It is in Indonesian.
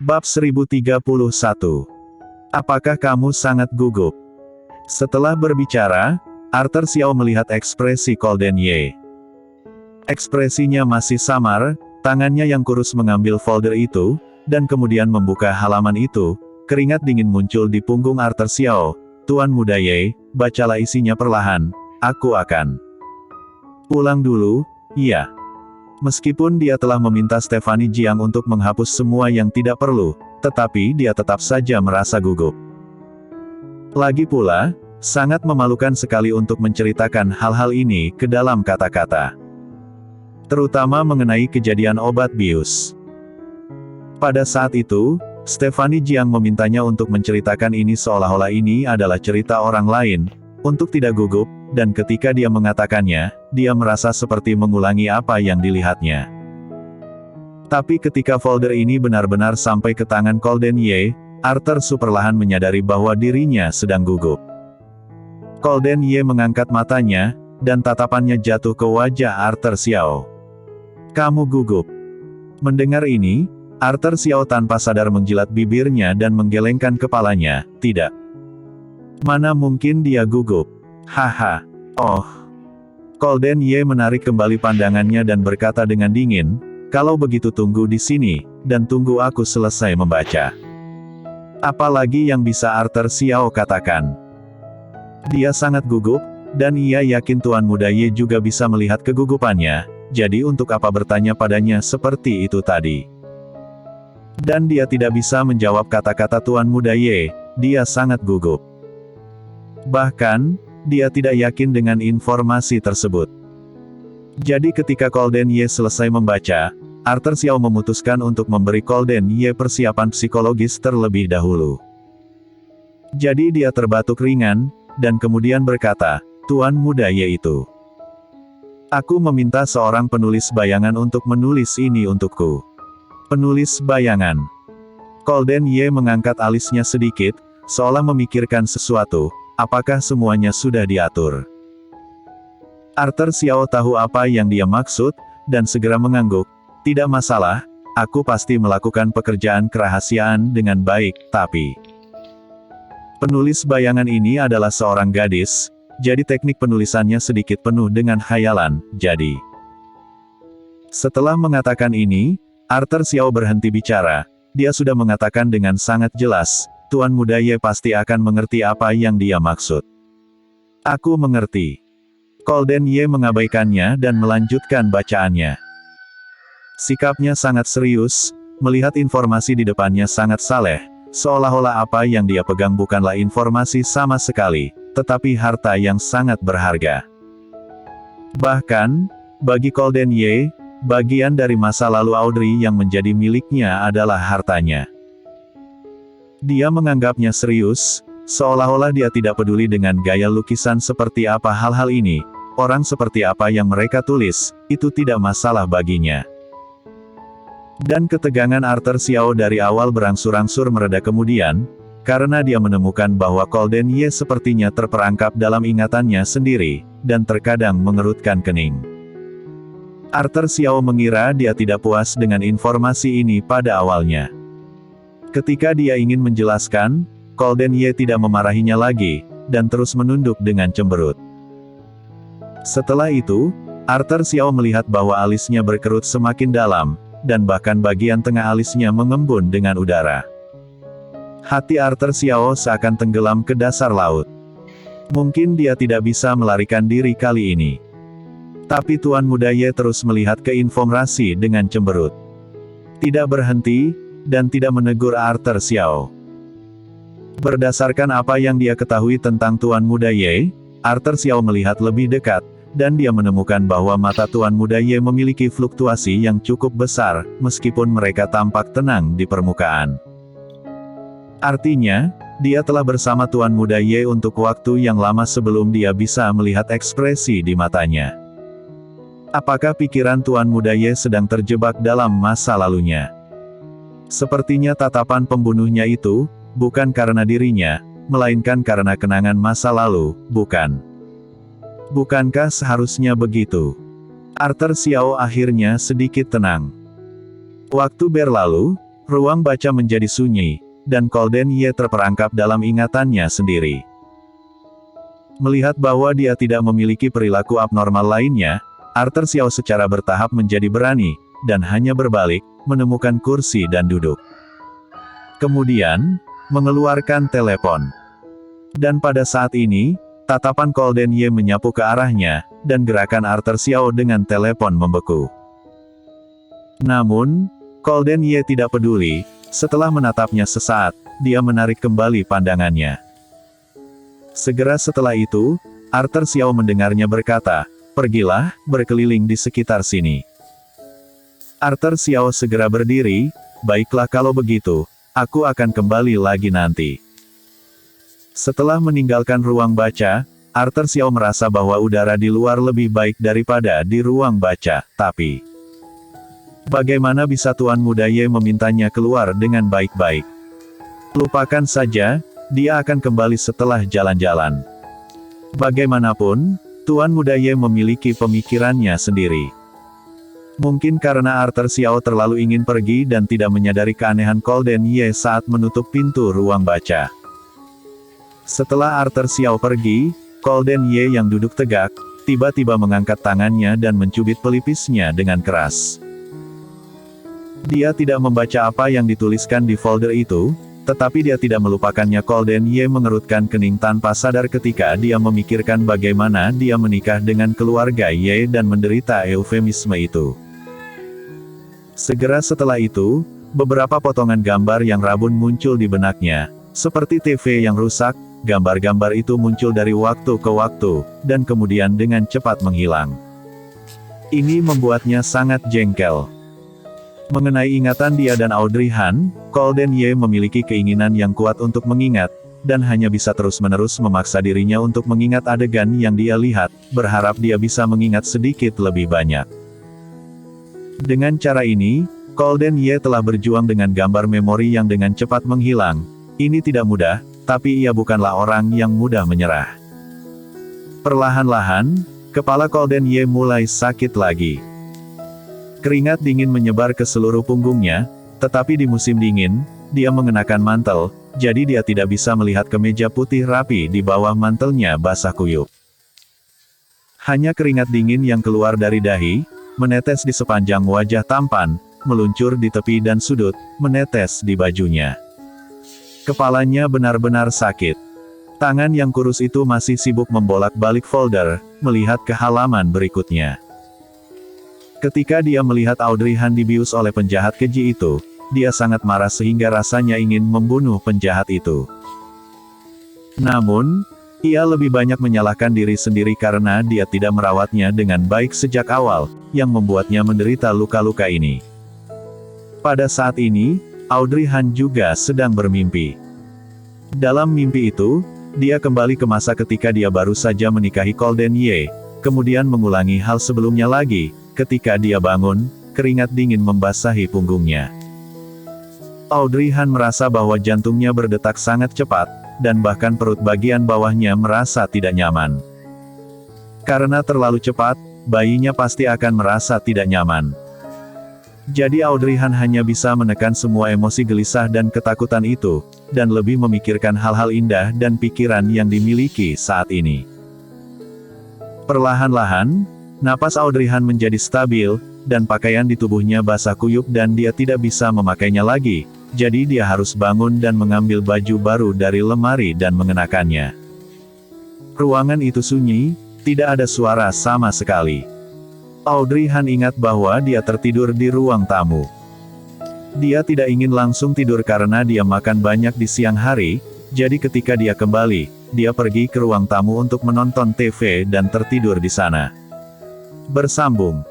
Bab 1031. Apakah kamu sangat gugup? Setelah berbicara, Arthur Xiao melihat ekspresi Golden Ye. Ekspresinya masih samar, tangannya yang kurus mengambil folder itu, dan kemudian membuka halaman itu. Keringat dingin muncul di punggung Arthur Xiao. Tuan Muda Ye, bacalah isinya perlahan, aku akan pulang dulu, iya. Meskipun dia telah meminta Stephanie Jiang untuk menghapus semua yang tidak perlu, tetapi dia tetap saja merasa gugup. Lagi pula, sangat memalukan sekali untuk menceritakan hal-hal ini ke dalam kata-kata. Terutama mengenai kejadian obat bius. Pada saat itu, Stephanie Jiang memintanya untuk menceritakan ini seolah-olah ini adalah cerita orang lain, untuk tidak gugup, dan ketika dia mengatakannya, dia merasa seperti mengulangi apa yang dilihatnya. Tapi ketika folder ini benar-benar sampai ke tangan Golden Ye, Arthur Su perlahan menyadari bahwa dirinya sedang gugup. Golden Ye mengangkat matanya, dan tatapannya jatuh ke wajah Arthur Xiao. Kamu gugup. Mendengar ini, Arthur Xiao tanpa sadar menjilat bibirnya dan menggelengkan kepalanya, tidak. Mana mungkin dia gugup? Haha. Oh. Golden Ye menarik kembali pandangannya dan berkata dengan dingin, kalau begitu tunggu di sini, dan tunggu aku selesai membaca. Apalagi yang bisa Arthur Xiao katakan? Dia sangat gugup, dan ia yakin Tuan Muda Ye juga bisa melihat kegugupannya, jadi untuk apa bertanya padanya seperti itu tadi? Dan dia tidak bisa menjawab kata-kata Tuan Muda Ye, dia sangat gugup. Bahkan, dia tidak yakin dengan informasi tersebut. Jadi ketika Golden Ye selesai membaca, Arthur Xiao memutuskan untuk memberi Golden Ye persiapan psikologis terlebih dahulu. Jadi dia terbatuk ringan, dan kemudian berkata, Tuan Muda Ye itu. Aku meminta seorang penulis bayangan untuk menulis ini untukku. Penulis bayangan. Golden Ye mengangkat alisnya sedikit, seolah memikirkan sesuatu. Apakah semuanya sudah diatur? Arthur Xiao tahu apa yang dia maksud, dan segera mengangguk. Tidak masalah, aku pasti melakukan pekerjaan kerahasiaan dengan baik, tapi penulis bayangan ini adalah seorang gadis, jadi teknik penulisannya sedikit penuh dengan khayalan, jadi. Setelah mengatakan ini, Arthur Xiao berhenti bicara. Dia sudah mengatakan dengan sangat jelas, Tuan Muda Ye pasti akan mengerti apa yang dia maksud. Aku mengerti. Golden Ye mengabaikannya dan melanjutkan bacaannya. Sikapnya sangat serius, melihat informasi di depannya sangat saleh, seolah-olah apa yang dia pegang bukanlah informasi sama sekali, tetapi harta yang sangat berharga. Bahkan, bagi Golden Ye, bagian dari masa lalu Audrey yang menjadi miliknya adalah hartanya. Dia menganggapnya serius, seolah-olah dia tidak peduli dengan gaya lukisan seperti apa hal-hal ini, orang seperti apa yang mereka tulis, itu tidak masalah baginya. Dan ketegangan Arthur Xiao dari awal berangsur-angsur mereda kemudian, karena dia menemukan bahwa Golden Ye sepertinya terperangkap dalam ingatannya sendiri, dan terkadang mengerutkan kening. Arthur Xiao mengira dia tidak puas dengan informasi ini pada awalnya. Ketika dia ingin menjelaskan, Golden Ye tidak memarahinya lagi, dan terus menunduk dengan cemberut. Setelah itu, Arthur Xiao melihat bahwa alisnya berkerut semakin dalam, dan bahkan bagian tengah alisnya mengembun dengan udara. Hati Arthur Xiao seakan tenggelam ke dasar laut. Mungkin dia tidak bisa melarikan diri kali ini. Tapi Tuan Muda Ye terus melihat ke informasi dengan cemberut. Tidak berhenti, dan tidak menegur Arthur Xiao. Berdasarkan apa yang dia ketahui tentang Tuan Muda Ye, Arthur Xiao melihat lebih dekat, dan dia menemukan bahwa mata Tuan Muda Ye memiliki fluktuasi yang cukup besar, meskipun mereka tampak tenang di permukaan. Artinya, dia telah bersama Tuan Muda Ye untuk waktu yang lama sebelum dia bisa melihat ekspresi di matanya. Apakah pikiran Tuan Muda Ye sedang terjebak dalam masa lalunya? Sepertinya tatapan pembunuhnya itu, bukan karena dirinya, melainkan karena kenangan masa lalu, bukan? Bukankah seharusnya begitu? Arthur Xiao akhirnya sedikit tenang. Waktu berlalu, Ruang baca menjadi sunyi, dan Golden Ye terperangkap dalam ingatannya sendiri. Melihat bahwa dia tidak memiliki perilaku abnormal lainnya, Arthur Xiao secara bertahap menjadi berani, dan hanya berbalik, menemukan kursi dan duduk. Kemudian, mengeluarkan telepon. Dan pada saat ini, tatapan Golden Ye menyapu ke arahnya, dan gerakan Arthur Xiao dengan telepon membeku. Namun, Golden Ye tidak peduli, setelah menatapnya sesaat, dia menarik kembali pandangannya. Segera setelah itu, Arthur Xiao mendengarnya berkata, "Pergilah, berkeliling di sekitar sini." Arthur Xiao segera berdiri, "Baiklah kalau begitu, aku akan kembali lagi nanti." Setelah meninggalkan ruang baca, Arthur Xiao merasa bahwa udara di luar lebih baik daripada di ruang baca, tapi bagaimana bisa Tuan Muda Ye memintanya keluar dengan baik-baik? Lupakan saja, dia akan kembali setelah jalan-jalan. Bagaimanapun, Tuan Muda Ye memiliki pemikirannya sendiri. Mungkin karena Arthur Xiao terlalu ingin pergi dan tidak menyadari keanehan Golden Ye saat menutup pintu ruang baca. Setelah Arthur Xiao pergi, Golden Ye yang duduk tegak, tiba-tiba mengangkat tangannya dan mencubit pelipisnya dengan keras. Dia tidak membaca apa yang dituliskan di folder itu, tetapi dia tidak melupakannya. Golden Ye mengerutkan kening tanpa sadar ketika dia memikirkan bagaimana dia menikah dengan keluarga Ye dan menderita eufemisme itu. Segera setelah itu, beberapa potongan gambar yang rabun muncul di benaknya, seperti TV yang rusak. Gambar-gambar itu muncul dari waktu ke waktu, dan kemudian dengan cepat menghilang. Ini membuatnya sangat jengkel. Mengenai ingatan dia dan Audrey Han, Golden Ye memiliki keinginan yang kuat untuk mengingat, dan hanya bisa terus-menerus memaksa dirinya untuk mengingat adegan yang dia lihat, berharap dia bisa mengingat sedikit lebih banyak. Dengan cara ini, Golden Ye telah berjuang dengan gambar memori yang dengan cepat menghilang. Ini tidak mudah, tapi ia bukanlah orang yang mudah menyerah. Perlahan-lahan, kepala Golden Ye mulai sakit lagi. Keringat dingin menyebar ke seluruh punggungnya, tetapi di musim dingin, dia mengenakan mantel, jadi dia tidak bisa melihat kemeja putih rapi di bawah mantelnya basah kuyup. Hanya keringat dingin yang keluar dari dahi, menetes di sepanjang wajah tampan, meluncur di tepi dan sudut, menetes di bajunya. Kepalanya benar-benar sakit. Tangan yang kurus itu masih sibuk membolak-balik folder, melihat ke halaman berikutnya. Ketika dia melihat Audrey Han dibius oleh penjahat keji itu, dia sangat marah sehingga rasanya ingin membunuh penjahat itu. Namun, ia lebih banyak menyalahkan diri sendiri karena dia tidak merawatnya dengan baik sejak awal, yang membuatnya menderita luka-luka ini. Pada saat ini, Audrey Han juga sedang bermimpi. Dalam mimpi itu, dia kembali ke masa ketika dia baru saja menikahi Golden Ye, kemudian mengulangi hal sebelumnya lagi. Ketika dia bangun, keringat dingin membasahi punggungnya. Audrey Han merasa bahwa jantungnya berdetak sangat cepat, dan bahkan perut bagian bawahnya merasa tidak nyaman. Karena terlalu cepat, bayinya pasti akan merasa tidak nyaman. Jadi Audrey Han hanya bisa menekan semua emosi gelisah dan ketakutan itu, dan lebih memikirkan hal-hal indah dan pikiran yang dimiliki saat ini. Perlahan-lahan, napas Audrey Han menjadi stabil, dan pakaian di tubuhnya basah kuyup dan dia tidak bisa memakainya lagi, jadi dia harus bangun dan mengambil baju baru dari lemari dan mengenakannya. Ruangan itu sunyi, tidak ada suara sama sekali. Audrey Han ingat bahwa dia tertidur di ruang tamu. Dia tidak ingin langsung tidur karena dia makan banyak di siang hari, jadi ketika dia kembali, dia pergi ke ruang tamu untuk menonton TV dan tertidur di sana. Bersambung.